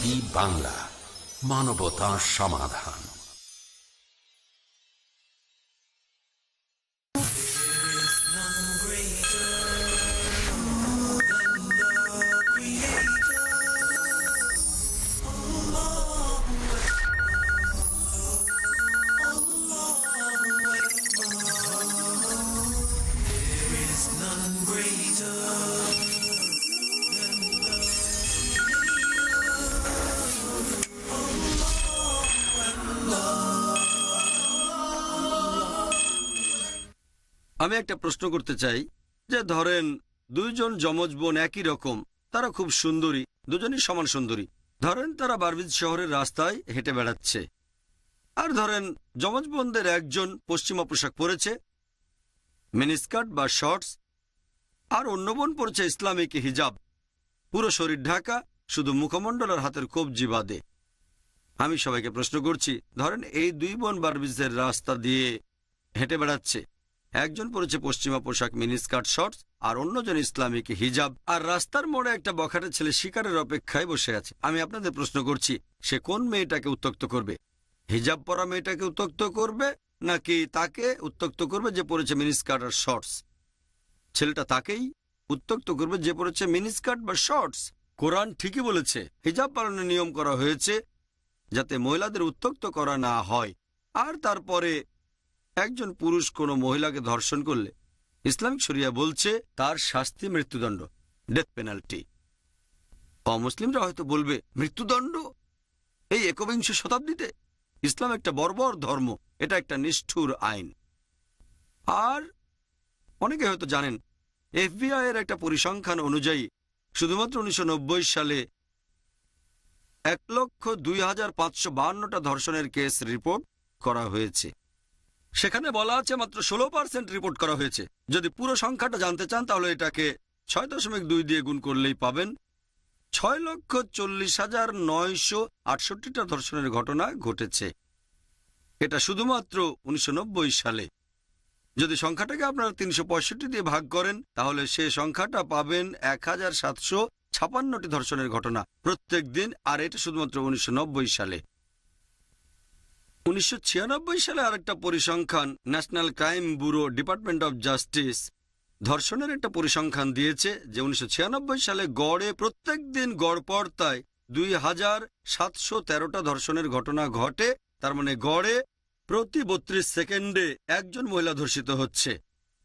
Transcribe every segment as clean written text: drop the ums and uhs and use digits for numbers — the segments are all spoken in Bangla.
টিভি বাংলা, মানবতা সমাধান। আমি একটা প্রশ্ন করতে চাই যে ধরেন দুইজন যমজ বোন একই রকম, তারা খুব সুন্দরী, দুজনই সমান সুন্দরী। ধরেন তারা বারবিজ শহরের রাস্তায় হেঁটে বেড়াচ্ছে, আর ধরেন যমজ বোনদের একজন পশ্চিমা পোশাক পরেছে, মিনিস্কার্ট বা শর্টস, আর অন্য বোন পরেছে ইসলামিক হিজাব, পুরো শরীর ঢাকা, শুধু মুখমণ্ডল আর হাতের কবজি বাদে। আমি সবাইকে প্রশ্ন করছি, ধরেন এই দুই বোন বারবিজের রাস্তা দিয়ে হেঁটে বেড়াচ্ছে, একজন পরেছে পশ্চিমা পোশাক মিনিস্কার্ট শর্টস আর অন্যজন ইসলামিক হিজাব, আর রাস্তার মোড়ে একটা বখাটে ছেলে শিকারের অপেক্ষায় বসে আছে। আমি আপনাদের প্রশ্ন করছি, সে কোন মেয়েটাকে উত্ত্যক্ত করবে? হিজাব পরা মেয়েটাকে উত্ত্যক্ত করবে, নাকি তাকে উত্ত্যক্ত করবে যে পরেছে মিনিস্কার্ট আর শর্টস? ছেলেটা তাকেই উত্ত্যক্ত করবে যে পরেছে মিনিস্কার্ট বা শর্টস। কোরআন ঠিকই বলেছে, হিজাব পালনের নিয়ম করা হয়েছে যাতে মহিলাদের উত্ত্যক্ত করা না হয়। আর তারপরে একজন পুরুষ কোনো মহিলাকে ধর্ষণ করলে ইসলামিক শরিয়া বলছে তার শাস্তি মৃত্যুদণ্ড, ডেথ পেনাল্টি। অমুসলিমরা হয়তো বলবে মৃত্যুদণ্ড এই একবিংশ শতাব্দীতে? ইসলাম একটা বর্বর ধর্ম, এটা একটা নিষ্ঠুর আইন। আর অনেকে হয়তো জানেন FBI এর একটা পরিসংখ্যান অনুযায়ী শুধুমাত্র 1990 সালে 1,02,552টা ধর্ষণের কেস রিপোর্ট করা হয়েছে। সেখানে বলা আছে মাত্র 16% রিপোর্ট করা হয়েছে। যদি পুরো সংখ্যাটা জানতে চান তাহলে এটাকে 6.2 দিয়ে গুণ করলেই পাবেন। 6,40,968টা ধর্ষণের ঘটনা ঘটেছে। এটা শুধুমাত্র 1990 সালে। যদি সংখ্যাটাকে আপনারা 365 দিয়ে ভাগ করেন তাহলে সে সংখ্যাটা পাবেন 1,756টি ধর্ষণের ঘটনা প্রত্যেক দিন, আর এটা শুধুমাত্র 1990 সালে। 1996 সালে আরেকটা পরিসংখ্যান national crime bureau department of justice ধর্ষণের একটা পরিসংখ্যান দিয়েছে যে 1996 সালে গড়ে প্রত্যেক দিন গড়পড়তায় 2,713টা ধর্ষণের ঘটনা ঘটে। তার মানে গড়ে প্রতি 32 সেকেন্ডে একজন মহিলা ধর্ষিত হচ্ছে।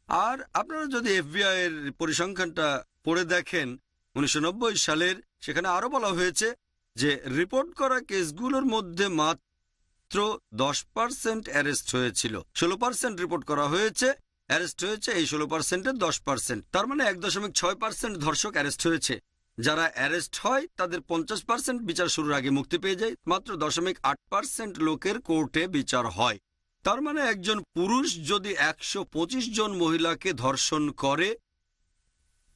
আর আপনারা যদি FBI এর পরিসংখ্যানটা পড়ে দেখেন 1990 সালের, সেখানে আরো বলা হয়েছে যে রিপোর্ট করা কেসগুলোর মধ্যে মাত্র 10% অ্যারেস্ট হয়েছিল। 16% রিপোর্ট করা হয়েছে, অ্যারেস্ট হয়েছে এই 16%-এর 10%। তার মানে 1.6% ধর্ষক অ্যারেস্ট হয়েছে। যারা অ্যারেস্ট হয় তাদের 50% বিচার শুরুর আগে মুক্তি পেয়ে যায়, মাত্র 0.8% লোকের কোর্টে বিচার হয়। তার মানে একজন পুরুষ যদি 125 জন মহিলাকে ধর্ষণ করে,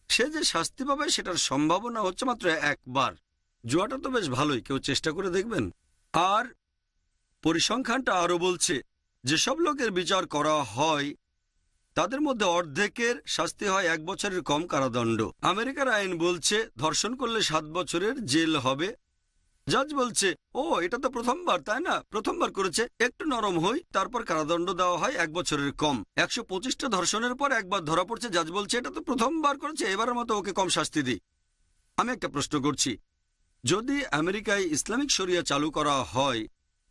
সে যে শাস্তি পাবে সেটার সম্ভাবনা হচ্ছে মাত্র একবার। জুয়াটা তো বেশ ভালোই, কেউ চেষ্টা করে দেখবেন। আর পরিসংখ্যানটা আরো বলছে যেসব লোকের বিচার করা হয় তাদের মধ্যে অর্ধেকের শাস্তি হয় 1 বছরের কম কারাদণ্ড। আমেরিকার আইন বলছে ধর্ষণ করলে 7 বছরের জেল হবে। জাজ বলছে ও এটা তো প্রথমবার, তাই না, প্রথমবার করেছে, একটু নরম হই, তারপর কারাদণ্ড দেওয়া হয় 1 বছরের কম। 125টা ধর্ষণের পর একবার ধরা পড়ছে, জাজ বলছে এটা তো প্রথমবার করেছে, এবারের মতো ওকে কম শাস্তি দিই। আমি একটা প্রশ্ন করছি, যদি আমেরিকায় ইসলামিক শরিয়া চালু করা হয়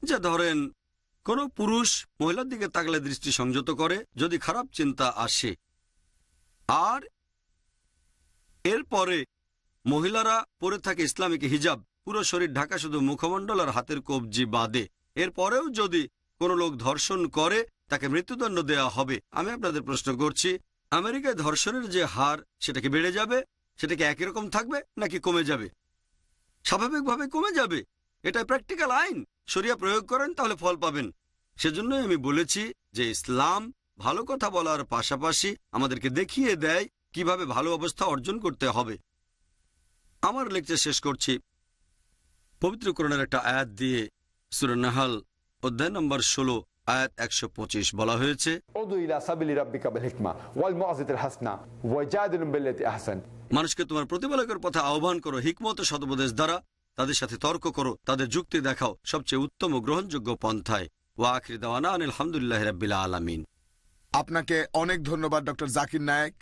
যে ধরেন কোনো পুরুষ মহিলার দিকে তাকালে দৃষ্টি সংযত করে যদি খারাপ চিন্তা আসে, আর এরপরে মহিলারা পরে থাকে ইসলামিক হিজাব, পুরো শরীর ঢাকা, শুধু মুখমণ্ডল আর হাতের কবজি বাদে, এরপরেও যদি কোনো লোক ধর্ষণ করে তাকে মৃত্যুদণ্ড দেওয়া হবে। আমি আপনাদের প্রশ্ন করছি, আমেরিকায় ধর্ষণের যে হার সেটা কি বেড়ে যাবে? সেটা কি একই রকম থাকবে নাকি কমে যাবে? স্বাভাবিকভাবে কমে যাবে। এটা প্র্যাকটিক্যাল আইন, শরিয়া প্রয়োগ করেন তাহলে ফল পাবেন। সেজন্যই আমি বলেছি যে ইসলাম ভালো কথা বলার পাশাপাশি আমাদেরকে দেখিয়ে দেয় কিভাবে ভালো অবস্থা অর্জন করতে হবে। আমার লেকচার শেষ করছি পবিত্র কোরআনের একটা আয়াত দিয়ে। সূরা নাহল অধ্যায় নম্বর 16 আয়াত 125 বলা হয়েছে, মানুষকে তোমার প্রতিপালকের পথে আহ্বান করো হিকমত ও সদুপদেশ দ্বারা, তাদের সাথে তর্ক করো, তাদের যুক্তি দেখাও সবচেয়ে উত্তম ও গ্রহণযোগ্য পন্থায়। ওয়া আখির দাওয়ানা আলহামদুলিল্লাহি রাব্বিল আলামিন। আপনাকে অনেক ধন্যবাদ ডক্টর জাকির নায়েক।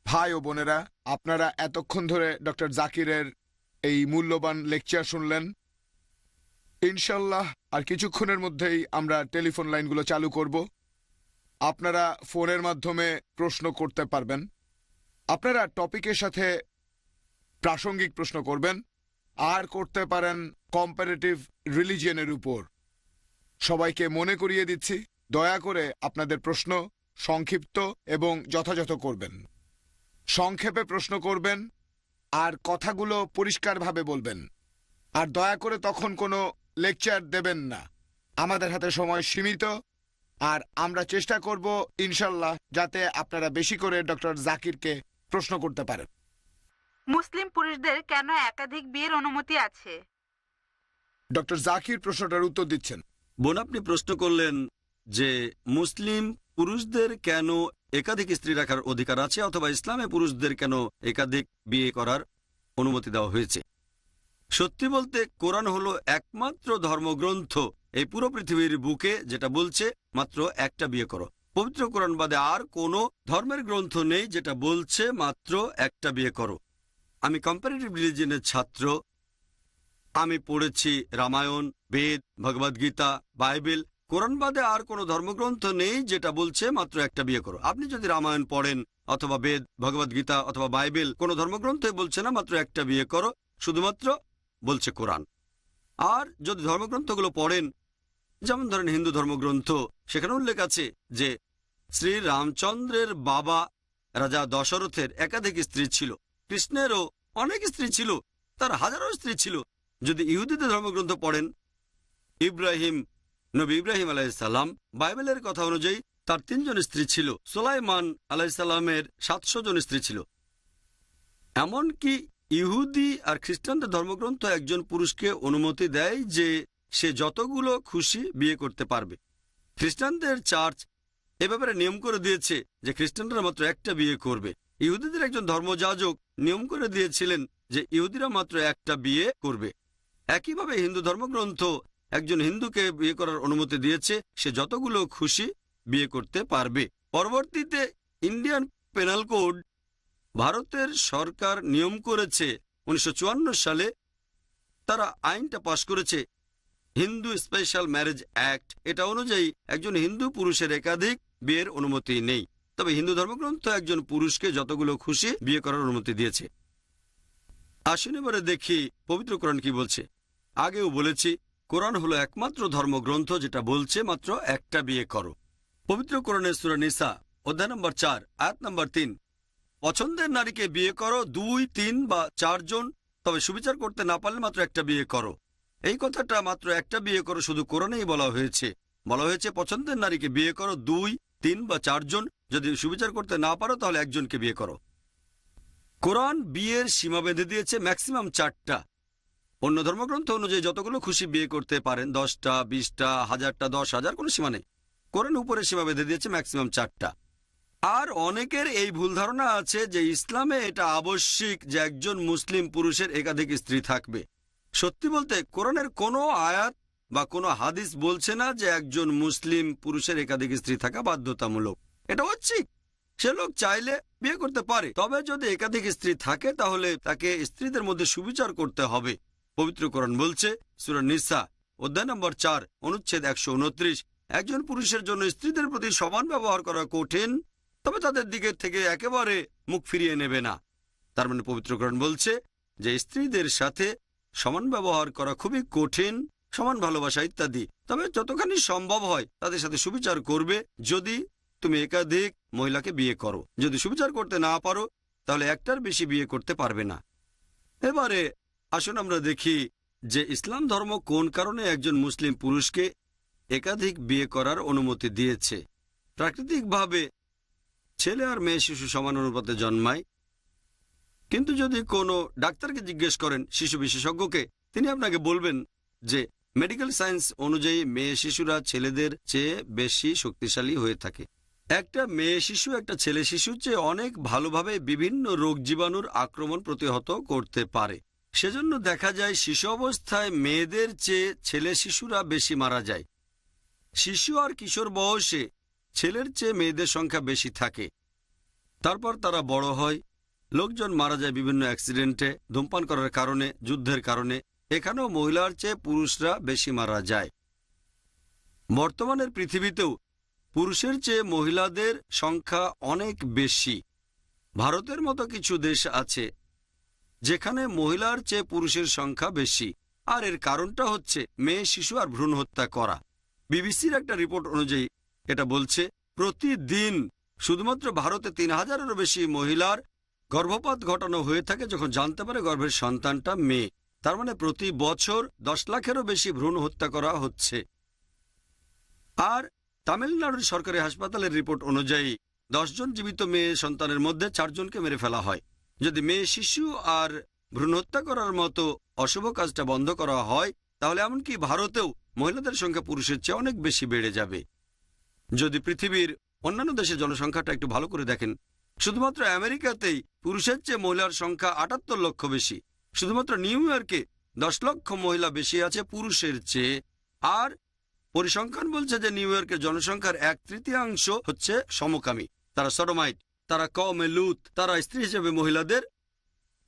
ভাই ও বোনেরা, আপনারা এতক্ষণ ধরে ডক্টর জাকিরের এই মূল্যবান লেকচার শুনলেন। ইনশাল্লাহ আর কিছুক্ষণের মধ্যেই আমরা টেলিফোন লাইনগুলো চালু করব। আপনারা ফোনের মাধ্যমে প্রশ্ন করতে পারবেন। আপনারা টপিকের সাথে প্রাসঙ্গিক প্রশ্ন করবেন আর করতে পারেন কম্পারেটিভ রিলিজিয়নের উপর। সবাইকে মনে করিয়ে দিচ্ছি, দয়া করে আপনাদের প্রশ্ন সংক্ষিপ্ত এবং যথাযথ করবেন। সংক্ষেপে প্রশ্ন করবেন আর কথাগুলো পরিষ্কারভাবে বলবেন। আর দয়া করে তখন কোনো লেকচার দেবেন না। আমাদের হাতে সময় সীমিত, আর আমরা চেষ্টা করব ইনশাল্লাহ যাতে আপনারা বেশি করে ডক্টর জাকিরকে প্রশ্ন করতে পারেন। মুসলিম পুরুষদের কেন একাধিক বিয়ের অনুমতি আছে? ডক্টর জাকির প্রশ্নটার উত্তর দিচ্ছেন। বোন, আপনি প্রশ্ন করলেন যে মুসলিম পুরুষদের কেন একাধিক স্ত্রী রাখার অধিকার আছে, অথবা ইসলামে পুরুষদের কেন একাধিক বিয়ে করার অনুমতি দেওয়া হয়েছে। সত্যি বলতে কোরআন হলো একমাত্র ধর্মগ্রন্থ এই পুরো পৃথিবীর বুকে যেটা বলছে মাত্র একটা বিয়ে করো। পবিত্র কোরআন বাদে আর কোনো ধর্মের গ্রন্থ নেই যেটা বলছে মাত্র একটা বিয়ে করো। আমি কম্পারেটিভ রিলিজিয়নের ছাত্র। আমি পড়েছি রামায়ণ, বেদ, ভগবদ্গীতা, বাইবেল। কোরআন বাদে আর কোনো ধর্মগ্রন্থ নেই যেটা বলছে মাত্র একটা বিয়ে করো। আপনি যদি রামায়ণ পড়েন অথবা বেদ, ভগবদ্গীতা অথবা বাইবেল, কোনো ধর্মগ্রন্থই বলছে না মাত্র একটা বিয়ে করো, শুধুমাত্র বলছে কোরআন। আর যদি ধর্মগ্রন্থগুলো পড়েন, যেমন ধরেন হিন্দু ধর্মগ্রন্থ, সেখানে উল্লেখ আছে যে শ্রী রামচন্দ্রের বাবা রাজা দশরথের একাধিক স্ত্রী ছিল। কৃষ্ণেরও অনেক স্ত্রী ছিল, তার হাজারো স্ত্রী ছিল। যদি ইহুদিদের ধর্মগ্রন্থ পড়েন, নবী ইব্রাহিম আলাইসাল্লাম, বাইবেলের কথা অনুযায়ী তার 3 জন স্ত্রী ছিল। সুলাইমান আলাইসাল্লামের 700 জন স্ত্রী ছিল। এমনকি ইহুদি আর খ্রিস্টানদের ধর্মগ্রন্থ একজন পুরুষকে অনুমতি দেয় যে সে যতগুলো খুশি বিয়ে করতে পারবে। খ্রিস্টানদের চার্চ এ ব্যাপারে নিয়ম করে দিয়েছে যে খ্রিস্টানরা মাত্র একটা বিয়ে করবে। ইহুদিদের একজন ধর্মযাজক নিয়ম করে দিয়েছিলেন যে ইহুদিরা মাত্র একটা বিয়ে করবে। একইভাবে হিন্দু ধর্মগ্রন্থ একজন হিন্দুকে বিয়ে করার অনুমতি দিয়েছে, সে যতগুলো খুশি বিয়ে করতে পারবে। পরবর্তীতে ইন্ডিয়ান পেনাল কোড, ভারতের সরকার নিয়ম করেছে 1954 সালে তারা আইনটা পাশ করেছে, হিন্দু স্পেশাল ম্যারেজ অ্যাক্ট। এটা অনুযায়ী একজন হিন্দু পুরুষের একাধিক বিয়ের অনুমতি নেই। তবে হিন্দু ধর্মগ্রন্থ একজন পুরুষকে যতগুলো খুশি বিয়ে করার অনুমতি দিয়েছে। আসুন এবারে দেখি পবিত্র কোরআন কি বলছে। আগেও বলেছি, কোরআন হলো একমাত্র ধর্মগ্রন্থ যেটা বলছে মাত্র একটা বিয়ে করো। পবিত্র কোরআনের সূরা নিসা অধ্যায় নম্বর 4 আয়াত নম্বর 3, পছন্দের নারীকে বিয়ে করো 2, 3 বা 4 জন, তবে সুবিচার করতে না পারলে মাত্র একটা বিয়ে করো। এই কথাটা মাত্র একটা বিয়ে করো শুধু কোরআনেই বলা হয়েছে। বলা হয়েছে পছন্দের নারীকে বিয়ে করো 2, 3 বা 4 জন, যদি সুবিচার করতে না পারো তাহলে একজনকে বিয়ে করো। কোরআন বিয়ের সীমা বেঁধে দিয়েছে ম্যাক্সিমাম 4টা। অন্য ধর্মগ্রন্থ অনুযায়ী যতগুলো খুশি বিয়ে করতে পারেন, 10টা, 20টা, 1000টা, 10,000, কোনো সীমা নেই। কোরআন উপরে সীমা বেঁধে দিয়েছে ম্যাক্সিমাম 4টা। আর অনেকের এই ভুল ধারণা আছে যে ইসলামে এটা আবশ্যিক যে একজন মুসলিম পুরুষের একাধিক স্ত্রী থাকবে। সত্যি বলতে কোরআনের কোনো আয়াত বা কোনো হাদিস বলছে না যে একজন মুসলিম পুরুষের একাধিক স্ত্রী থাকা বাধ্যতামূলক। এটা ঐচ্ছিক, সে লোক চাইলে বিয়ে করতে পারে। তবে যদি একাধিক স্ত্রী থাকে তাহলে তাকে স্ত্রীদের মধ্যে সুবিচার করতে হবে। পবিত্র কোরআন বলছে সূরা নিসা অধ্যায় নম্বর 4 অনুচ্ছেদ 129, একজন পুরুষের জন্য স্ত্রীদের প্রতি সমান ব্যবহার করা কঠিন, তবে তাদের দিকে থেকে একেবারে মুখ ফিরিয়ে নেবে না। তার মানে পবিত্র কোরআন বলছে যে স্ত্রীদের সাথে সমান ব্যবহার করা খুবই কঠিন, সমান ভালোবাসা ইত্যাদি। তবে যতখানি সম্ভব হয় তাদের সাথে সুবিচার করবে যদি তুমি একাধিক মহিলাকে বিয়ে করো। যদি সুবিচার করতে না পারো তাহলে একটার বেশি বিয়ে করতে পারবে না। এবারে আসুন আমরা দেখি যে ইসলাম ধর্ম কোন কারণে একজন মুসলিম পুরুষকে একাধিক বিয়ে করার অনুমতি দিয়েছে। প্রাকৃতিকভাবে ছেলে আর মেয়ে শিশু সমান অনুপাতে জন্মায়, কিন্তু যদি কোনো ডাক্তারকে জিজ্ঞেস করেন, শিশু বিশেষজ্ঞকে, তিনি আপনাকে বলবেন যে মেডিকেল সায়েন্স অনুযায়ী মেয়ে শিশুরা ছেলেদের চেয়ে বেশি শক্তিশালী হয়ে থাকে। একটা মেয়ে শিশু একটা ছেলে শিশুর চেয়ে অনেক ভালোভাবে বিভিন্ন রোগ জীবাণুর আক্রমণ প্রতিহত করতে পারে। সেজন্য দেখা যায় শিশু অবস্থায় মেয়েদের চেয়ে ছেলে শিশুরা বেশি মারা যায়। শিশু আর কিশোর বয়সে ছেলের চেয়ে মেয়েদের সংখ্যা বেশি থাকে। তারপর তারা বড় হয়, লোকজন মারা যায় বিভিন্ন অ্যাক্সিডেন্টে, ধূমপান করার কারণে, যুদ্ধের কারণে। এখানেও মহিলার চেয়ে পুরুষরা বেশি মারা যায়। বর্তমানের পৃথিবীতেও পুরুষের চেয়ে মহিলাদের সংখ্যা অনেক বেশি। ভারতের মতো কিছু দেশ আছে যেখানে মহিলার চেয়ে পুরুষের সংখ্যা বেশি, আর এর কারণটা হচ্ছে মেয়ে শিশু আর ভ্রূণ হত্যা করা। বিবিসির একটা রিপোর্ট অনুযায়ী এটা বলছে প্রতিদিন শুধুমাত্র ভারতে ৩,০০০-এরও বেশি মহিলার গর্ভপাত ঘটানো হয়ে থাকে যখন জানতে পারে গর্ভের সন্তানটা মেয়ে। তার মানে প্রতি বছর ১০ লাখেরও বেশি ভ্রূণ হত্যা করা হচ্ছে। আর তামিলনাড়ুর সরকারি হাসপাতালের রিপোর্ট অনুযায়ী ১০ জন জীবিত মেয়ে সন্তানের মধ্যে ৪ জনকে মেরে ফেলা হয়। যদি মেয়ে শিশু আর ভ্রূণ হত্যা করার মতো অশুভ কাজটা বন্ধ করা হয়, তাহলে এমনকি ভারতেও মহিলাদের সংখ্যা পুরুষের চেয়ে অনেক বেশি বেড়ে যাবে। যদি পৃথিবীর অন্যান্য দেশের জনসংখ্যাটা একটু ভালো করে দেখেন, শুধুমাত্র আমেরিকাতেই পুরুষের চেয়ে মহিলার সংখ্যা ৭৮ লক্ষ বেশি। শুধুমাত্র নিউ ইয়র্কে ১০ লক্ষ মহিলা বেশি আছে পুরুষের চেয়ে। আর পরিসংখ্যান বলছে যে নিউ ইয়র্কের জনসংখ্যার ১/৩ হচ্ছে সমকামী। তারা সডোমাইট, তারা কওমে লূত, তারা স্ত্রী হিসেবে মহিলাদের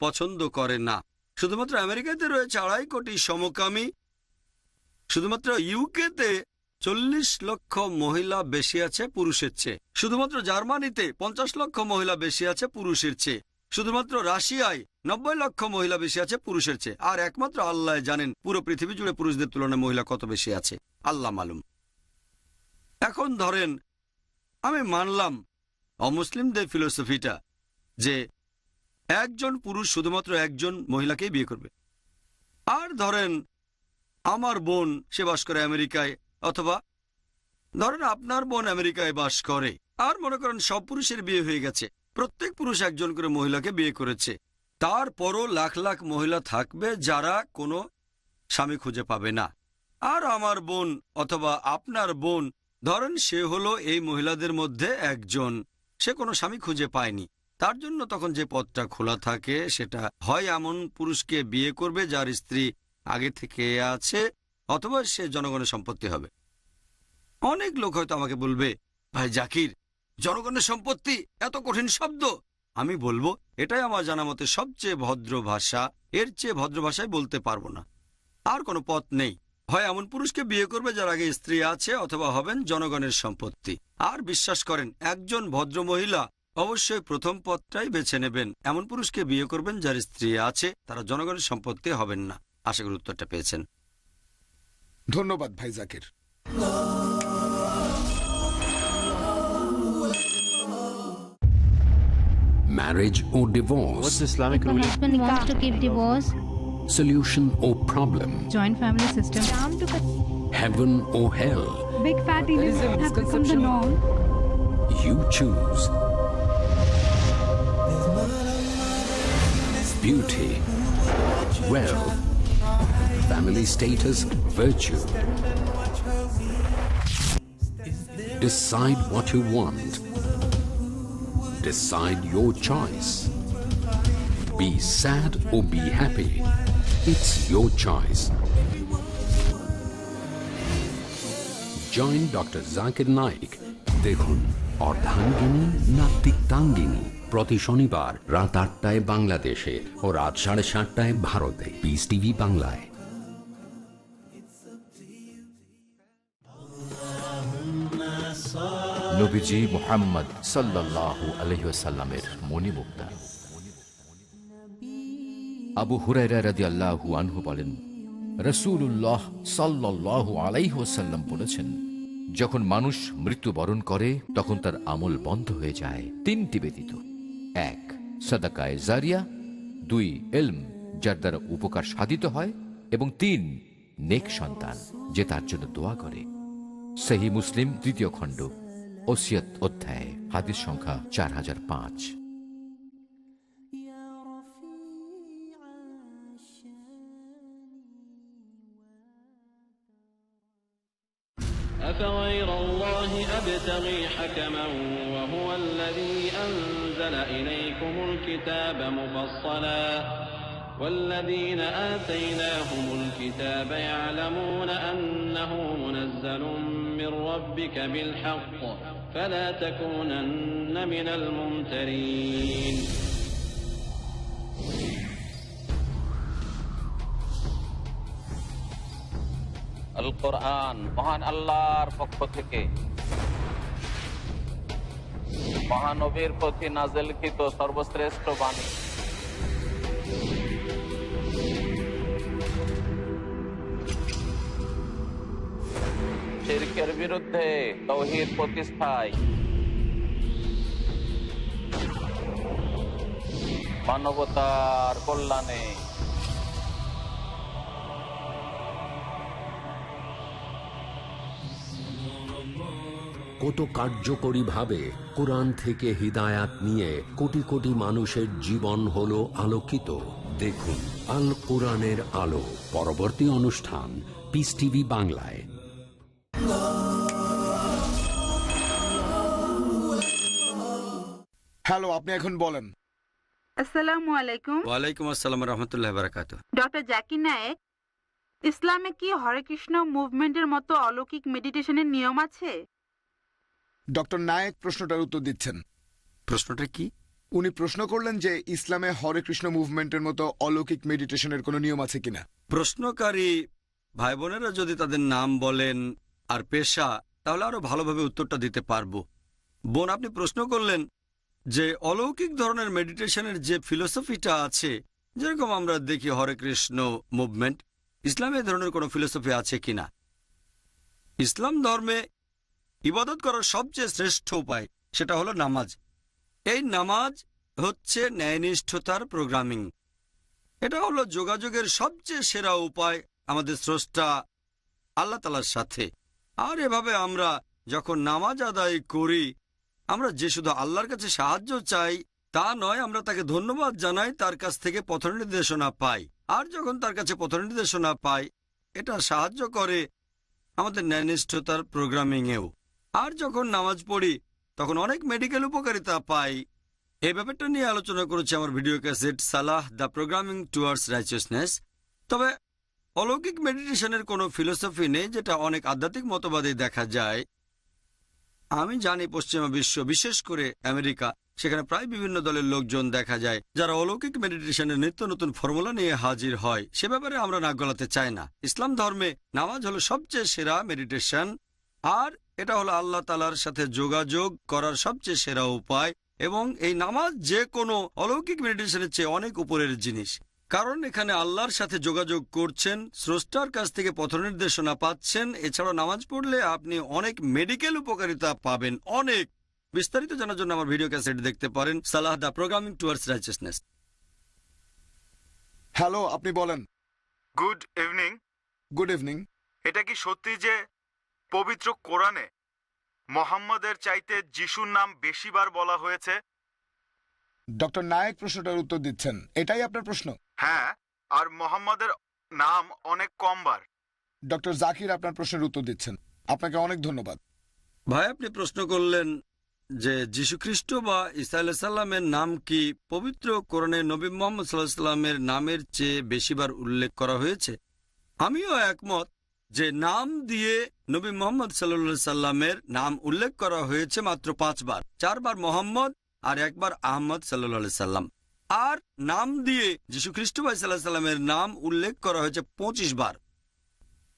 পছন্দ করে না। শুধুমাত্র আমেরিকাতে রয়েছে ২.৫ কোটি সমকামী। শুধুমাত্র ইউকেতে ৪০ লক্ষ মহিলা বেশি আছে পুরুষের চেয়ে। শুধুমাত্র জার্মানিতে ৫০ লক্ষ মহিলা বেশি আছে পুরুষের চেয়ে। শুধুমাত্র রাশিয়ায় ৯০ লক্ষ মহিলা বেশি আছে পুরুষের চেয়ে। আর একমাত্র আল্লাহ জানেন পুরো পৃথিবী জুড়ে পুরুষদের তুলনায় মহিলা কত বেশি আছে, আল্লাহ মালুম। এখন ধরেন আমি মানলাম অমুসলিমদের ফিলোসফিটা যে একজন পুরুষ শুধুমাত্র একজন মহিলাকেই বিয়ে করবে। আর ধরেন আমার বোন সে বাস করে আমেরিকায়, অথবা ধরেন আপনার বোন আমেরিকায় বাস করে, আর মনে করেন সব পুরুষের বিয়ে হয়ে গেছে, প্রত্যেক পুরুষ একজন করে মহিলাকে বিয়ে করেছে। তারপরও লাখ লাখ মহিলা থাকবে যারা কোনো স্বামী খুঁজে পাবে না। আর আমার বোন অথবা আপনার বোন ধরেন সে হলো এই মহিলাদের মধ্যে একজন, সে কোনো স্বামী খুঁজে পায়নি। তার জন্য তখন যে পথটা খোলা থাকে সেটা হয় এমন পুরুষকে বিয়ে করবে যার স্ত্রী আগে থেকে আছে, অথবা সে জনগণের সম্পত্তি হবে। অনেক লোক হয়তো আমাকে বলবে, ভাই জাকির, জনগণের সম্পত্তি এত কঠিন শব্দ। আমি বলবো এটাই আমার জানা মতে সবচেয়ে ভদ্র ভাষা, এর চেয়ে ভদ্র ভাষায় বলতে পারবো না। আর কোনো পথ নেই, হয় এমন পুরুষকে বিয়ে করবে যার আগে স্ত্রী আছে, অথবা হবেন জনগণের সম্পত্তি। আর বিশ্বাস করেন একজন ভদ্র মহিলা অবশ্যই প্রথম পথটাই বেছে নেবেন, এমন পুরুষকে বিয়ে করবেন যার স্ত্রী আছে, তারা জনগণের সম্পত্তি হবেন না। আশা করি উত্তরটা পেয়েছেন। ধন্যবাদ ভাই Zakir. Marriage or divorce? What's Islamic If a ruling? husband wants to give divorce, Solution or problem? Joint family system. Heaven or hell? Big fatty lips have become the norm. You choose. Beauty, wealth, family status, virtue. Decide what you want. Decide your choice. Be sad or be happy. It's your choice. Join Dr. Zakir Naik. দেখুন অর্ধাঙ্গিনী না তিক্তাঙ্গিনী প্রতি শনিবার রাত ৮টায় বাংলাদেশে ও রাত 7:30টায় ভারতে। পিস টিভি বাংলায়। নবীজি মুহাম্মদ সাল্লাল্লাহু আলাইহি ওয়াসাল্লামের মণিমুক্তা। আবু হুরায়রা রাদিয়াল্লাহু আনহু বলেন, রাসূলুল্লাহ সাল্লাল্লাহু আলাইহি ওয়াসাল্লাম বলেছেন, যখন মানুষ মৃত্যুবরণ করে তখন তার আমল বন্ধ হয়ে যায় তিনটি ব্যতীত: ১. সাদাকায়ে জারিয়া, ২. ইলম যার দ্বারা উপকার সাধিত হয়, এবং ৩. নেক সন্তান যে তার জন্য দোয়া করে। সহিহ মুসলিম ৩য় খণ্ড ওসিয়ত অধ্যায়, হাদিস সংখ্যা 4005। أفغير الله أبتغي حكما وهو الذي أنزل إليكم الكتاب مفصلا والذين آتيناهم الكتاب يعلمون أنه منزل من ربك بالحق فلا تكونن من الممترين আল কোরআন মহান আল্লাহর পক্ষ থেকে মহানবীর প্রতি নাযিলকৃত সর্বশ্রেষ্ঠ বাণী। শিরকের বিরুদ্ধে তাওহীদ প্রতিষ্ঠায়, মানবতার কল্যাণে। কত কার্যকরীভাবে কোরআন থেকে হিদায়াত নিয়ে কোটি কোটি মানুষের জীবন হলো আলোকিত। দেখুন আল কোরআনের আলো পরবর্তী অনুষ্ঠান পিস টিভি বাংলায়। হ্যালো, আপনি এখন বলেন। আসসালামু আলাইকুম। ওয়ালাইকুম আসসালাম রহমতুল্লাহ বারাকাতু। ডক্টর জাকির নায়েক, ইসলামে কি হরে কৃষ্ণ মুভমেন্টের মতো অলৌকিক মেডিটেশনের নিয়ম আছে? ডক্টর নায়েক প্রশ্নটার উত্তর দিচ্ছেন। প্রশ্নটা কি? উনি প্রশ্ন করলেন যে ইসলামে হরে কৃষ্ণ মুভমেন্টের মতো অলৌকিক মেডিটেশনের কোনো নিয়ম আছে কিনা। প্রশ্নকারী ভাই বোনেরা যদি তাদের নাম বলেন আর পেশা, তাহলে আরো ভালোভাবে উত্তরটা দিতে পারবো। বোন, আপনি প্রশ্ন করলেন যে অলৌকিক ধরনের মেডিটেশনের যে ফিলোসফিটা আছে, যেরকম আমরা দেখি হরে কৃষ্ণ মুভমেন্ট, ইসলামে এই ধরনের কোনো ফিলোসফি আছে কিনা। ইসলাম ধর্মে ইবাদত করার সবচেয়ে শ্রেষ্ঠ উপায় সেটা হলো নামাজ। এই নামাজ হচ্ছে ন্যায়নিষ্ঠতার প্রোগ্রামিং। এটা হলো যোগাযোগের সবচেয়ে সেরা উপায় আমাদের স্রষ্টা আল্লাহ তাআলার সাথে। আর এভাবে আমরা যখন নামাজ আদায় করি, আমরা যে শুধু আল্লাহর কাছে সাহায্য চাই তা নয়, আমরা তাকে ধন্যবাদ জানাই, তার কাছ থেকে পথ নির্দেশনা পাই। আর যখন তার কাছে পথ নির্দেশনা পাই, এটা সাহায্য করে আমাদের ন্যায়নিষ্ঠতার প্রোগ্রামিংয়েও। আর যখন নামাজ পড়ি তখন অনেক মেডিকেল উপকারিতা পাই। এই ব্যাপারটা নিয়ে আলোচনা করেছি আমার video cassette Salah the programming towards righteousness. তবে অলৌকিক মেডিটেশনের কোনো ফিলোসফি নেই, যেটা অনেক আধ্যাত্মিক মতবাদে দেখা যায়। আমি জানি পশ্চিমা বিশ্ব, বিশেষ করে আমেরিকা, সেখানে প্রায় বিভিন্ন দলের লোকজন দেখা যায় যারা অলৌকিক মেডিটেশনের নিত্য নতুন ফর্মুলা নিয়ে হাজির হয়। সে ব্যাপারে আমরা নাক গলাতে চাই না। ইসলাম ধর্মে নামাজ হলো সবচেয়ে সেরা মেডিটেশন, আর এটা হলো আল্লাহ তাআলার সাথে যোগাযোগ করার সবচেয়ে সেরা উপায়। এবং এই নামাজ যে কোনো অলৌকিক মেডিটেশনের চেয়ে অনেক উপরের জিনিস, কারণ এখানে আল্লাহর সাথে যোগাযোগ করছেন, স্রষ্টার কাছ থেকে পথ নির্দেশনা পাচ্ছেন। এছাড়াও নামাজ পড়লে আপনি অনেক মেডিকেল উপকারিতা পাবেন। অনেক বিস্তারিত জানার জন্য আমার ভিডিও ক্যাসেট দেখতে পারেন, সালাহ the programming towards righteousness. Hello, আপনি বলেন। Good evening. Good evening. এটা কি সত্যি যে পবিত্র কোরআনে মোহাম্মদের চাইতে যিশুর নাম বেশিবার বলা হয়েছে? ডক্টর নায়েক প্রশ্নটার উত্তর দিচ্ছেন। এটাই আপনার প্রশ্ন? হ্যাঁ, আর মোহাম্মদের নাম অনেক কম বার। ডক্টর জাকির আপনার প্রশ্নের উত্তর দিচ্ছেন। আপনাকে অনেক ধন্যবাদ। ভাই, আপনি প্রশ্ন করলেন যে যীশুখ্রিস্ট বা ঈসা আলাইহিস সালামের নাম কি পবিত্র কোরআনে নবী মুহাম্মদ সাল্লাল্লাহু আলাইহি সাল্লামের নামের চেয়ে বেশিবার উল্লেখ করা হয়েছে। আমিও একমত যে নাম দিয়ে নবী মুহাম্মদ সাল্লাল্লাহু আলাইহি সাল্লামের নাম উল্লেখ করা হয়েছে মাত্র 5 বার। 4 বার মোহাম্মদ আর 1 বার আহমদ সাল্লাল্লাহু আলাইহি সাল্লাম। আর নাম দিয়ে যীশুখ্রিস্ট বা ঈসা আলাইহিস সালামের নাম উল্লেখ করা হয়েছে 25 বার।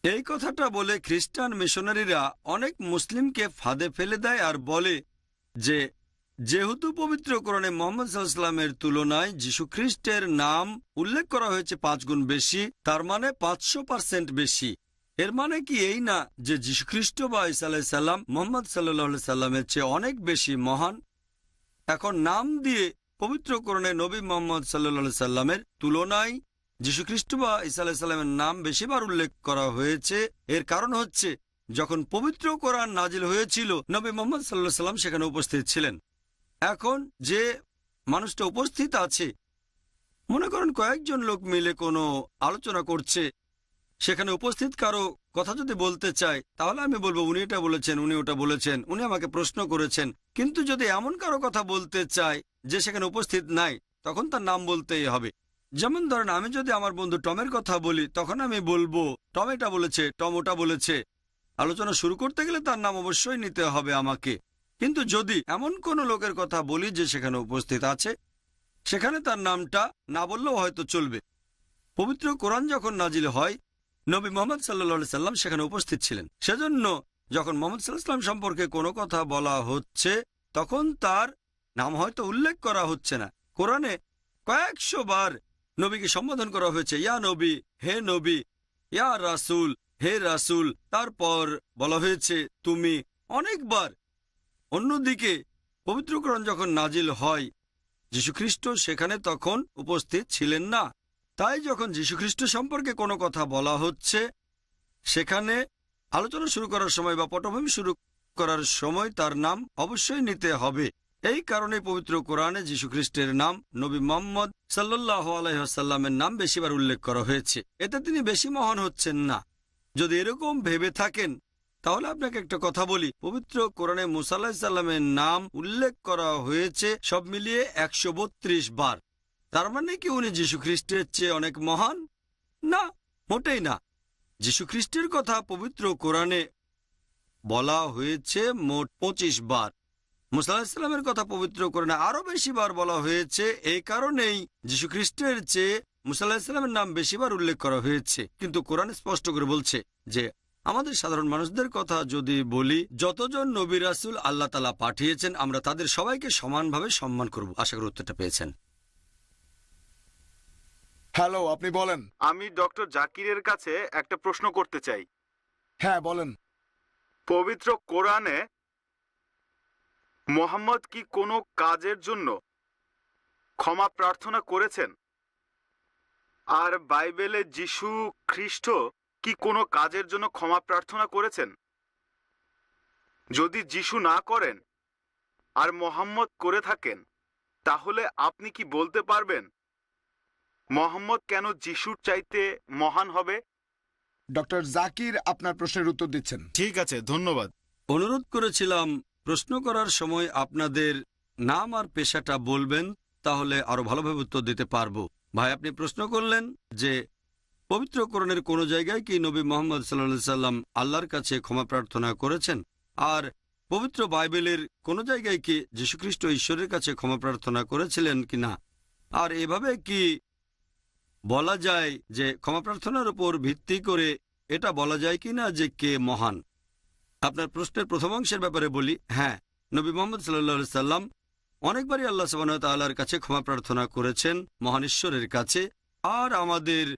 এই কথাটা বলে খ্রিস্টান মিশনারিরা অনেক মুসলিমকে ফাঁদে ফেলে দেয় আর বলে যে যেহেতু পবিত্র কোরআনে মুহাম্মদ সাল্লাল্লাহু আলাইহি সাল্লামের তুলনায় যীশুখ্রিস্টের নাম উল্লেখ করা হয়েছে 5 গুণ বেশি, তার মানে 500% বেশি। এর মানে কি এই না যে যীশুখ্রিস্ট বা ঈসা আলাইহিস সালাম মুহাম্মদ সাল্লাল্লাহু আলাইহি সাল্লামের চেয়ে অনেক বেশি মহান? এখন নাম দিয়ে পবিত্র কোরআনে নবী মুহাম্মদ সাল্লাল্লাহু আলাইহি সাল্লামের তুলনায় যীশুখ্রিস্ট বা ঈসা আলাইহিস সালামের নাম বেশিবার উল্লেখ করা হয়েছে। এর কারণ হচ্ছে যখন পবিত্র কোরআন নাজিল হয়েছিল নবী মুহাম্মদ সাল্লাল্লাহু আলাইহি সাল্লাম সেখানে উপস্থিত ছিলেন। এখন যে মানুষটা উপস্থিত আছে, মনে করেন কয়েকজন লোক মিলে কোনো আলোচনা করছে, সেখানে উপস্থিত কারো কথা যদি বলতে চায় তাহলে আমি বলবো উনি এটা বলেছেন, উনি ওটা বলেছেন, উনি আমাকে প্রশ্ন করেছেন। কিন্তু যদি এমন কারো কথা বলতে চায় যে সেখানে উপস্থিত নাই, তখন তার নাম বলতেই হবে। যেমন ধরেন আমি যদি আমার বন্ধু টমের কথা বলি তখন আমি বলবো টম এটা বলেছে, টম ওটা বলেছে। আলোচনা শুরু করতে গেলে তার নাম অবশ্যই নিতে হবে আমাকে। কিন্তু যদি এমন কোনো লোকের কথা বলি যে সেখানে উপস্থিত আছে, সেখানে তার নামটা না বললেও হয়তো চলবে। পবিত্র কোরআন যখন নাজিল হয়, নবী মোহাম্মদ সাল্লাল্লাহু সাল্লাম সেখানে উপস্থিত ছিলেন। সেজন্য যখন মোহাম্মদ সাল্লাল্লাহু সাল্লাম সম্পর্কে কোনো কথা বলা হচ্ছে তখন তার নাম হয়তো উল্লেখ করা হচ্ছে না। কোরআনে কয়েকশো বার নবীকে সম্বোধন করা হয়েছে, ইয়া নবী, হে নবী, ইয়া রাসূল, হে রাসূল, তারপর বলা হয়েছে তুমি, অনেকবার। অন্যদিকে পবিত্র কোরআন যখন নাজিল হয়, যীশুখ্রিস্ট সেখানে তখন উপস্থিত ছিলেন না। তাই যখন যীশুখ্রিস্ট সম্পর্কে কোনো কথা বলা হচ্ছে, সেখানে আলোচনা শুরু করার সময় বা পটভূমি শুরু করার সময় তার নাম অবশ্যই নিতে হবে। এই কারণে পবিত্র কোরআনে যীশুখ্রিস্টের নাম, নবী মুহাম্মদ সাল্লাল্লাহু আলাইহি ওয়াসাল্লামের নাম বেশিবার উল্লেখ করা হয়েছে। এতে তিনি বেশি মহান হচ্ছেন না। যদি এরকম ভেবে থাকেন তাহলে আপনাকে একটা কথা বলি, পবিত্র কোরআনে মুসা আলাইহিস সালামের নাম উল্লেখ করা হয়েছে সব মিলিয়ে 132 বার। তার মানে কি উনি যীশুখ্রিস্টের চেয়ে অনেক মহান? না, মোটেই না। যীশুখ্রিস্টের কথা পবিত্র কোরআনে বলা হয়েছে মোট 25 বার। মুসা আলাইহিস সালামের কথা পবিত্র কোরআনে আরো বেশি বার বলা হয়েছে। এই কারণেই যীশুখ্রিস্টের চেয়ে মুসা আলাইহিস সালামের নাম বেশিবার উল্লেখ করা হয়েছে। কিন্তু কোরআন স্পষ্ট করে বলছে যে আমাদের সাধারণ মানুষদের কথা যদি বলি, যতজন নবী রাসূল আল্লাহ তাআলা পাঠিয়েছেন আমরা তাদের সবাইকে সমানভাবে সম্মান করব। আশা করি উত্তরটা পেয়েছেন। হ্যালো, আপনি বলেন। আমি ডক্টর জাকিরের কাছে একটা প্রশ্ন করতে চাই। হ্যাঁ, বলেন। পবিত্র কোরআনে মোহাম্মদ কি কোনো কাজের জন্য ক্ষমা প্রার্থনা করেছেন? আর বাইবেলে যীশু খ্রিস্ট কি কোনো কাজের জন্য ক্ষমা প্রার্থনা করেছেন? যদি যীশু না করেন আর মোহাম্মদ করে থাকেন, তাহলে আপনি কি বলতে পারবেন মোহাম্মদ কেন যীশুর চাইতে মহান হবে? ডক্টর জাকির আপনার প্রশ্নের উত্তর দিচ্ছেন। ঠিক আছে, ধন্যবাদ। অনুরোধ করেছিলাম প্রশ্ন করার সময় আপনাদের নাম আর পেশাটা বলবেন, তাহলে আরো ভালোভাবে উত্তর দিতে পারবো। ভাই, আপনি প্রশ্ন করলেন যে পবিত্র কোরআনের কোন জায়গায় কি নবী মুহাম্মদ সাল্লাল্লাহু আলাইহি সাল্লাম আল্লাহর কাছে ক্ষমা প্রার্থনা করেছেন? আর পবিত্র বাইবেলের কোন জায়গায় কি যীশুখ্রিস্ট ঈশ্বরের কাছে ক্ষমা প্রার্থনা করেছিলেন কিনা? আর এভাবে কি বলা যায় যে ক্ষমা প্রার্থনার উপর ভিত্তি করে এটা বলা যায় কিনা যে কে মহান? আপনার প্রশ্নের প্রথম অংশের ব্যাপারে বলি, হ্যাঁ, নবী মুহাম্মদ সাল্লাল্লাহু আলাইহি সাল্লাম অনেকবারই আল্লাহ সুবহানাহু ওয়া তাআলার কাছে ক্ষমা প্রার্থনা করেছেন, মহান ঈশ্বরের কাছে। আর আমাদের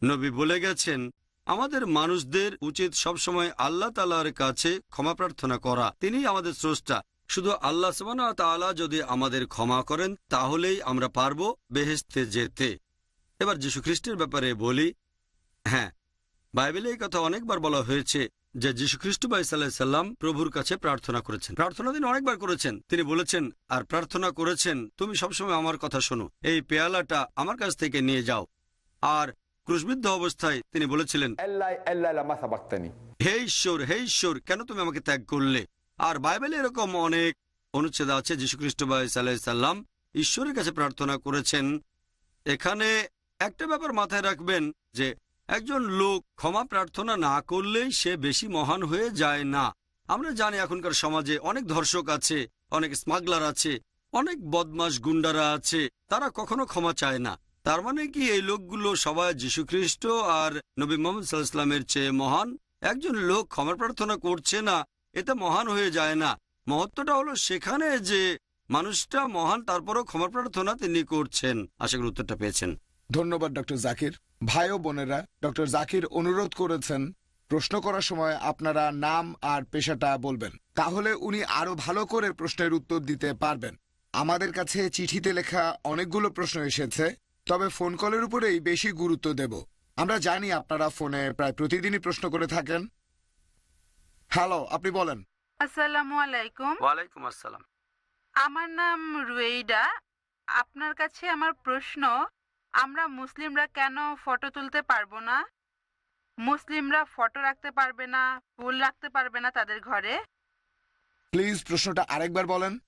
নবী বলে গেছেন আমাদের মানুষদের উচিত সবসময় আল্লাহ তাআলার কাছে ক্ষমা প্রার্থনা করা। তিনি আমাদের স্রষ্টা। শুধু আল্লাহ সুবহানাহু ওয়া তাআলা যদি আমাদের ক্ষমা করেন তাহলেই আমরা পারবো বেহেশতে যেতে। এবার যীশুখ্রিস্টের ব্যাপারে বলি, হ্যাঁ, বাইবেলে এই কথা অনেকবার বলা হয়েছে যে যীশুখ্রিস্ট ঈসা আলাইহিস সালাম প্রভুর কাছে প্রার্থনা করেছেন। প্রার্থনা তিনি অনেকবার করেছেন। তিনি বলেছেন আর প্রার্থনা করেছেন, তুমি সবসময় আমার কথা শোনো, এই পেয়ালাটা আমার কাছ থেকে নিয়ে যাও। আর ক্রুশবিদ্ধ অবস্থায় তিনি বলেছিলেন, হে ঈশ্বর, হে ঈশ্বর, কেন তুমি আমাকে ত্যাগ করলে? আর বাইবেলে এরকম অনেক অনুচ্ছেদ আছে যীশুখ্রিস্ট ঈসা আলাইহিস সালাম ঈশ্বরের কাছে প্রার্থনা করেছেন। এখানে একটা ব্যাপার মাথায় রাখবেন যে একজন লোক ক্ষমা প্রার্থনা না করলেই সে বেশি মহান হয়ে যায় না। আমরা জানি এখনকার সমাজে অনেক ধর্ষক আছে, অনেক স্মাগলার আছে, অনেক বদমাশ গুন্ডারা আছে, তারা কখনো ক্ষমা চায় না। তার মানে কি এই লোকগুলো সবাই যীশুখ্রিস্ট আর নবী মুহাম্মদ সাল্লাল্লাহু আলাইহি ওয়াসাল্লামের চেয়ে মহান? একজন লোক ক্ষমা প্রার্থনা করছে না, এতে মহান হয়ে যায় না। মহত্বটা হলো সেখানে যে মানুষটা মহান, তারপরও ক্ষমা প্রার্থনা তিনি করছেন। আশা করি উত্তরটা পেয়েছেন। ধন্যবাদ ডক্টর জাকির। ভাই ও বোনেরা, ডক্টর জাকির অনুরোধ করেছেন প্রশ্ন করার সময় আপনারা নাম আর পেশাটা বলবেন, তাহলে উনি আরো ভালো করে প্রশ্নের উত্তর দিতে পারবেন। আমাদের কাছে চিঠিতে লেখা অনেকগুলো প্রশ্ন এসেছে, তবে ফোন কলের উপরেই বেশি গুরুত্ব দেব। আমরা জানি আপনারা ফোনে প্রায় প্রতিদিনই প্রশ্ন করে থাকেন। হ্যালো, আপনি বলেন। আসসালামু আলাইকুম। ওয়ালাইকুম আসসালাম। আমার নাম রুয়েইডা। আপনার কাছে আমার প্রশ্ন, আমরা মুসলিমরা কেন ফটো তুলতে পারবো না? মুসলিমরা ফটো রাখতে পারবে না, ফুল রাখতে পারবে না তাদের ঘরে? প্লিজ প্রশ্নটা আরেকবার বলেন।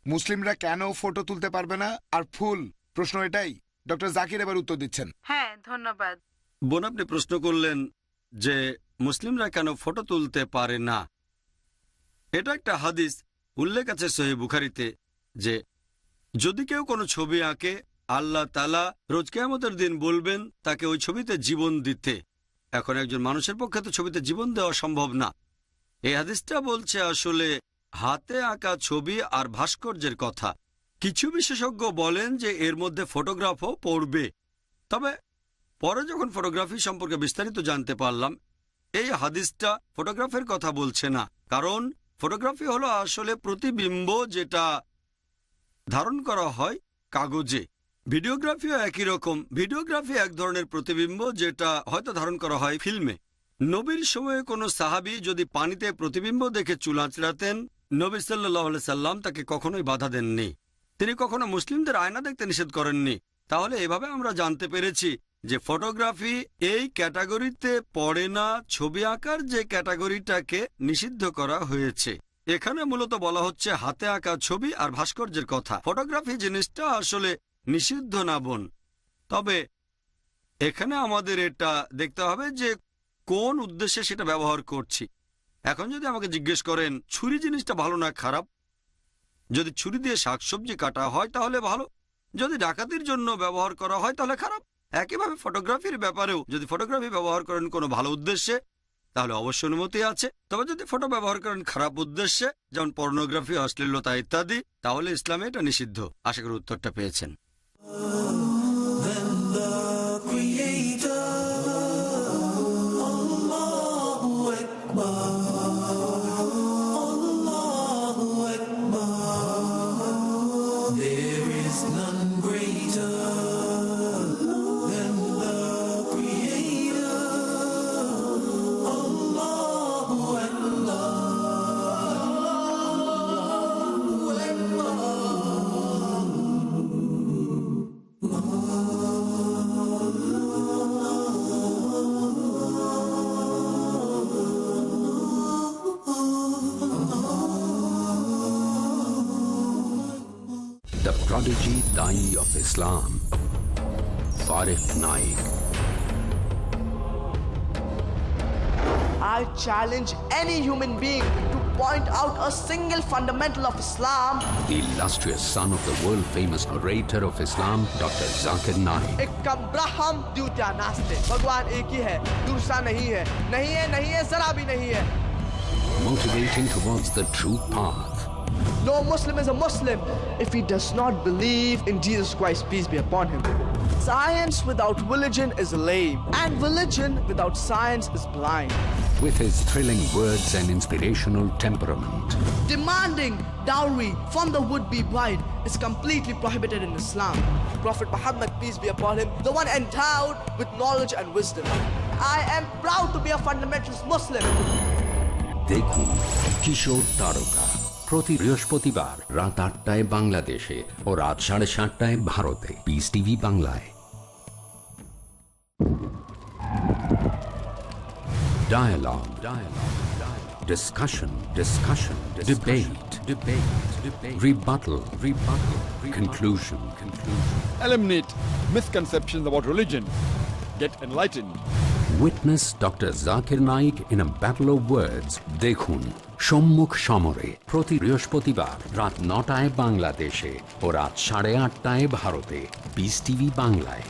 মুসলিমরা কেন ফটো তুলতে পারবে না আর ফুল? প্রশ্ন এটাই। ডক্টর জাকির এবার উত্তর দিচ্ছেন। হ্যাঁ, ধন্যবাদ। বোন, আপনি প্রশ্ন করলেন যে মুসলিমরা কেন ফটো তুলতে পারে না। এটা একটা হাদিস উল্লেখ আছে সহিহ বুখারীতে যে যদি কেউ কোনো ছবি আঁকে, আল্লাহ তাআলা রোজ কিয়ামতের দিন বলবেন তাকে ওই ছবিতে জীবন দিতে। এখন একজন মানুষের পক্ষে তো ছবিতে জীবন দেওয়া সম্ভব না। এই হাদিসটা বলছে আসলে হাতে আঁকা ছবি আর ভাস্কর্যের কথা। কিছু বিশেষজ্ঞ বলেন যে এর মধ্যে ফটোগ্রাফও পড়বে। তবে পরে যখন ফটোগ্রাফি সম্পর্কে বিস্তারিত জানতে পারলাম, এই হাদিসটা ফটোগ্রাফের কথা বলছে না। কারণ ফটোগ্রাফি হলো আসলে প্রতিবিম্ব যেটা ধারণ করা হয় কাগজে। ভিডিওগ্রাফিও একই রকম। ভিডিওগ্রাফি এক ধরনের প্রতিবিম্ব যেটা হয়তো ধারণ করা হয় ফিল্মে। নবীর সময়ে কোনো সাহাবী যদি পানিতে প্রতিবিম্ব দেখে চুল আঁচড়াতেন, নবী সাল্লাল্লাহু আলাইহি সাল্লাম তাকে কখনোই বাধা দেননি। তিনি কখনো মুসলিমদের আয়না দেখতে নিষেধ করেননি। তাহলে এভাবে আমরা জানতে পেরেছি যে ফটোগ্রাফি এই ক্যাটাগরিতে পড়ে না, ছবি আঁকার যে ক্যাটাগরিটাকে নিষিদ্ধ করা হয়েছে। এখানে মূলত বলা হচ্ছে হাতে আঁকা ছবি আর ভাস্কর্যের কথা। ফটোগ্রাফি জিনিসটা আসলে নিষিদ্ধ না বোন। তবে এখানে আমাদের এটা দেখতে হবে যে কোন উদ্দেশ্যে সেটা ব্যবহার করছি। এখন যদি আমাকে জিজ্ঞেস করেন ছুরি জিনিসটা ভালো না খারাপ, যদি ছুরি দিয়ে শাকসবজি কাটা হয় তাহলে ভালো, যদি ডাকাতির জন্য ব্যবহার করা হয় তাহলে খারাপ। একইভাবে ফটোগ্রাফির ব্যাপারেও যদি ফটোগ্রাফি ব্যবহার করেন কোনো ভালো উদ্দেশ্যে তাহলে অবশ্য অনুমতি আছে। তবে যদি ফটো ব্যবহার করেন খারাপ উদ্দেশ্যে, যেমন পর্নোগ্রাফি, অশ্লীলতা ইত্যাদি, তাহলে ইসলামে এটা নিষিদ্ধ। আশা করি উত্তরটা পেয়েছেন। The prodigy Dai of Islam, Farid Naik. I challenge any human being to point out a single fundamental of Islam. The illustrious son of the world-famous orator of Islam, Dr. Zakir Naik. Ekam Braham Dyutya Naste. Bhagwan ek hi hai, दूसरा नहीं है, नहीं है, जरा भी नहीं है. Motivating towards the true path. No Muslim is a Muslim if he does not believe in Jesus Christ, peace be upon him. Science without religion is lame, and religion without science is blind. With his thrilling words and inspirational temperament, Demanding dowry from the would-be bride is completely prohibited in Islam. Prophet Muhammad, peace be upon him, the one endowed with knowledge and wisdom. I am proud to be a fundamentalist Muslim. দেখুন কিশোর তারকা প্রতি বৃহস্পতিবার রাত ৮টায় বাংলাদেশে ও রাত 7:30টায় ভারতে, পিস টিভি বাংলায়। Dialogue. Discussion. Debate. Rebuttal. Conclusion. Eliminate misconceptions about religion. Get enlightened. Witness Dr. Zakir Naik in a battle of words. দেখুন সম্মুখ সমরে প্রতি বৃহস্পতিবার রাত 9টায় বাংলাদেশে ও রাত 8:30টায় ভারতে, পিস টিভি বাংলায়।